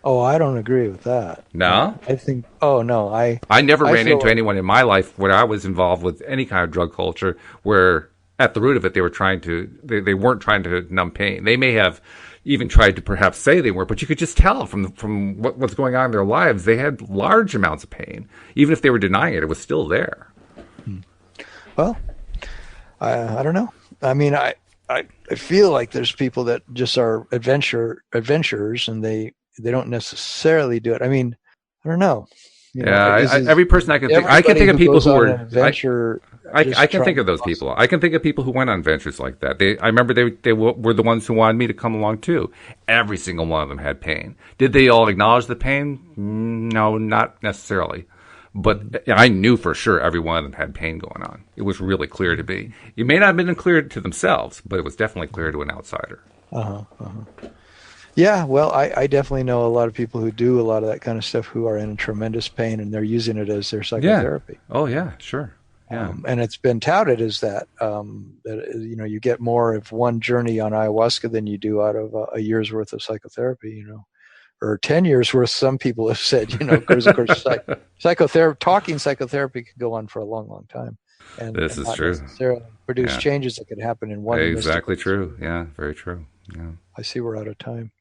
Oh, I don't agree with that. No? I never ran into anyone in my life where I was involved with any kind of drug culture where at the root of it they weren't trying to numb pain. They may have even tried to perhaps say they were, but you could just tell from what's going on in their lives, they had large amounts of pain. Even if they were denying it, it was still there. Well, I don't know. I feel like there's people that just are adventurers and they don't necessarily do it. I don't know. Every person I can think of people who were adventure. I can think of those people. I can think of people who went on adventures like that. I remember they were the ones who wanted me to come along too. Every single one of them had pain. Did they all acknowledge the pain? No, not necessarily. But I knew for sure every one of them had pain going on. It was really clear to me. It may not have been clear to themselves, but it was definitely clear to an outsider. Yeah, well, I definitely know a lot of people who do a lot of that kind of stuff who are in tremendous pain and they're using it as their psychotherapy. Yeah. Oh, yeah, sure. Yeah. And it's been touted as that you get more of one journey on ayahuasca than you do out of a year's worth of psychotherapy, or 10 years worth. Some people have said, because of course talking psychotherapy can go on for a long, long time. And this is true. Necessarily produce changes that can happen in one. Exactly true. Yeah, very true. Yeah. I see we're out of time.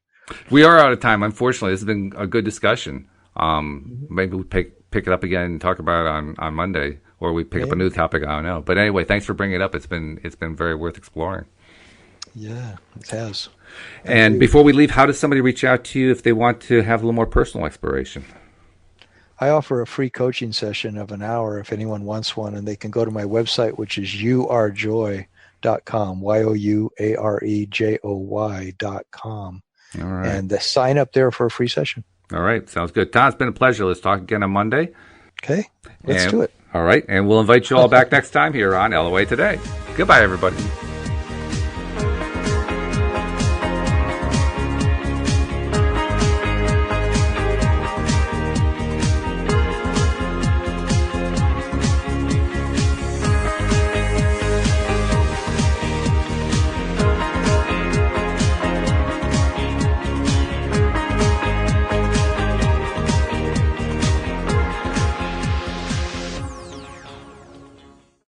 We are out of time. Unfortunately, this has been a good discussion. Maybe we pick it up again and talk about it on Monday, or we pick up a new topic. I don't know. But anyway, thanks for bringing it up. It's been very worth exploring. Yeah, it has. And before we leave, how does somebody reach out to you if they want to have a little more personal exploration? I offer a free coaching session of an hour if anyone wants one, and they can go to my website, which is youarejoy.com, youarejoy.com. All right. And sign up there for a free session. All right. Sounds good. Tom, it's been a pleasure. Let's talk again on Monday. Okay. Let's do it. All right. And we'll invite you all back next time here on LOA Today. Goodbye, everybody.